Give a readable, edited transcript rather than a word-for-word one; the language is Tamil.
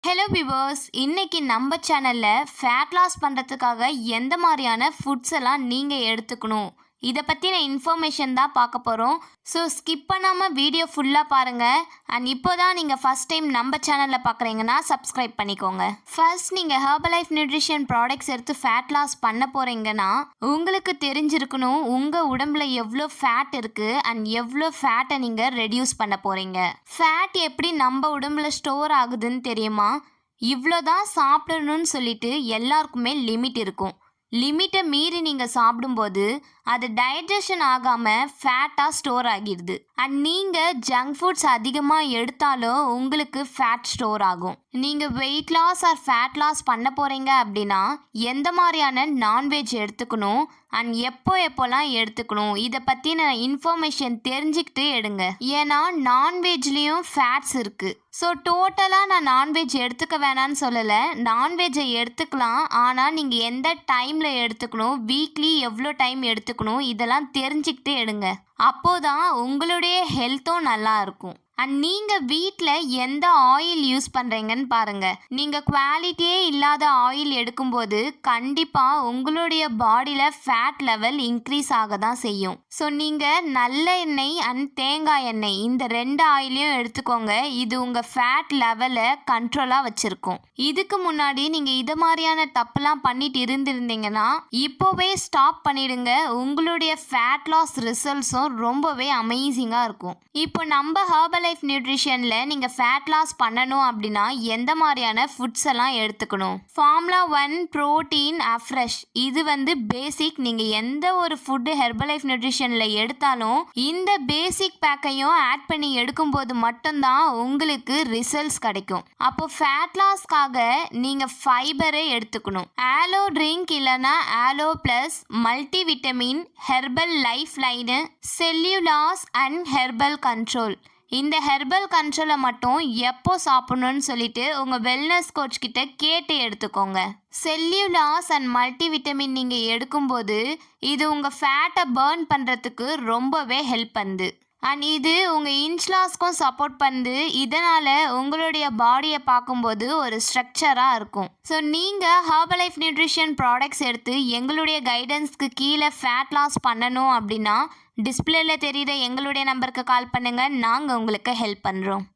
ஹலோ விவர்ஸ், இன்னைக்கு நம்ம சேனலில் ஃபேட் லாஸ் பண்ணுறதுக்காக எந்த மாதிரியான ஃபுட்ஸ் எல்லாம் நீங்கள் எடுத்துக்கணும் இதை பற்றின இன்ஃபர்மேஷன் தான் பார்க்க போகிறோம். ஸோ ஸ்கிப் பண்ணாமல் வீடியோ ஃபுல்லாக பாருங்கள். அண்ட் இப்போ தான் நீங்கள் ஃபஸ்ட் டைம் நம்ம சேனலில் பார்க்குறீங்கன்னா சப்ஸ்கிரைப் பண்ணிக்கோங்க. ஃபர்ஸ்ட் நீங்கள் ஹெர்பலைஃப் நியூட்ரிஷன் ப்ராடக்ட்ஸ் எடுத்து ஃபேட் லாஸ் பண்ண போகிறீங்கன்னா உங்களுக்கு தெரிஞ்சிருக்கணும் உங்கள் உடம்புல எவ்வளோ ஃபேட் இருக்குது அண்ட் எவ்வளோ ஃபேட்டை நீங்கள் ரெடியூஸ் பண்ண போகிறீங்க. ஃபேட் எப்படி நம்ம உடம்புல ஸ்டோர் ஆகுதுன்னு தெரியுமா? இவ்வளோ தான் சாப்பிடணும்னு சொல்லிட்டு எல்லாருக்குமே லிமிட் இருக்கும். லிமிட்டை மீறி நீங்கள் சாப்பிடும்போது அது டைஜஷன் ஆகாமல் ஃபேட்டாக ஸ்டோர் ஆகிடுது. அண்ட் நீங்கள் ஜங்க் ஃபுட்ஸ் அதிகமாக எடுத்தாலும் உங்களுக்கு ஃபேட் ஸ்டோர் ஆகும். நீங்கள் weight loss or fat loss பண்ண போகிறீங்க அப்படின்னா எந்த மாதிரியான நான்வெஜ் எடுத்துக்கணும் அண்ட் எப்போலாம் எடுத்துக்கணும் இதை பற்றின இன்ஃபர்மேஷன் தெரிஞ்சுக்கிட்டு எடுங்க. ஏன்னா நான்வெஜ்லேயும் ஃபேட்ஸ் இருக்குது. ஸோ டோட்டலாக நான் நான்வெஜ் எடுத்துக்க வேணான்னு சொல்லலை. நான்வெஜ்ஜை எடுத்துக்கலாம், ஆனால் நீங்கள் எந்த டைமில் எடுத்துக்கணும், வீக்லி எவ்வளோ டைம் எடுத்துக்கணும் இதெல்லாம் தெரிஞ்சுக்கிட்டு எடுங்க. அப்போதான் உங்களுடைய ஹெல்த்தும் நல்லா இருக்கும். அண்ட் நீங்கள் வீட்டில் எந்த ஆயில் யூஸ் பண்ணுறீங்கன்னு பாருங்கள். நீங்கள் குவாலிட்டியே இல்லாத ஆயில் எடுக்கும்போது கண்டிப்பாக உங்களுடைய பாடியில் ஃபேட் லெவல் இன்க்ரீஸ் ஆக தான் செய்யும். ஸோ நீங்கள் நல்ல எண்ணெய் அண்ட் தேங்காய் எண்ணெய் இந்த ரெண்டு ஆயிலையும் எடுத்துக்கோங்க. இது உங்கள் ஃபேட் லெவலை கண்ட்ரோலாக வச்சுருக்கும். இதுக்கு முன்னாடி நீங்கள் இது மாதிரியான தப்புலாம் பண்ணிட்டு இருந்திருந்தீங்கன்னா இப்போவே ஸ்டாப் பண்ணிடுங்க. உங்களுடைய ஃபேட் லாஸ் ரிசல்ட்ஸும் ரொம்பவே அமேசிங்காக இருக்கும். இப்போ நம்ம ஹெர்பலைஃப் நியூட்ரிஷனில் நீங்கள் ஃபேட் லாஸ் பண்ணணும் அப்படின்னா எந்த மாதிரியான ஃபுட்ஸ் எல்லாம் எடுத்துக்கணும்? ஃபார்முலா 1 ப்ரோட்டீன் afresh இது பேசிக். நீங்கள் எந்த ஒரு ஃபுட்டு ஹெர்பலைஃப் நியூட்ரிஷனில் எடுத்தாலும் இந்த பேசிக் பேக்கையும் ஆட் பண்ணி எடுக்கும்போது மட்டும்தான் உங்களுக்கு ரிசல்ட்ஸ் கிடைக்கும். அப்போ ஃபேட் லாஸ்க்காக நீங்கள் ஃபைபரை எடுத்துக்கணும். ஆலோ ட்ரிங்க் இல்லைனா aloe plus multivitamin, Herbalife லைனு, செல்லுலாஸ் அண்ட் ஹெர்பல் கண்ட்ரோல். இந்த ஹெர்பல் கண்ட்ரோலை மட்டும் எப்போ சாப்பிடணும்னு சொல்லிட்டு உங்கள் வெல்னஸ் கோச் கிட்ட கேட்டு எடுத்துக்கோங்க. செல்லுலாஸ் அண்ட் மல்டி விட்டமின் நீங்கள் எடுக்கும்போது இது உங்கள் ஃபேட்டை பர்ன் பண்ணுறதுக்கு ரொம்பவே ஹெல்ப் பண்ணுது. அண்ட் இது உங்கள் இன்ச்லாஸ்க்கும் சப்போர்ட் பண்ணுது. இதனால் உங்களுடைய பாடியை பார்க்கும்போது ஒரு ஸ்ட்ரக்சராக இருக்கும். ஸோ நீங்கள் ஹெர்பலைஃப் நியூட்ரிஷன் ப்ராடக்ட்ஸ் எடுத்து எங்களுடைய கைடன்ஸ்க்கு கீழே ஃபேட் லாஸ் பண்ணணும் அப்படின்னா டிஸ்பிளேல தெரியுற எங்களுடைய நம்பருக்கு கால் பண்ணுங்கள். நாங்கள் உங்களுக்கு ஹெல்ப் பண்ணுறோம்.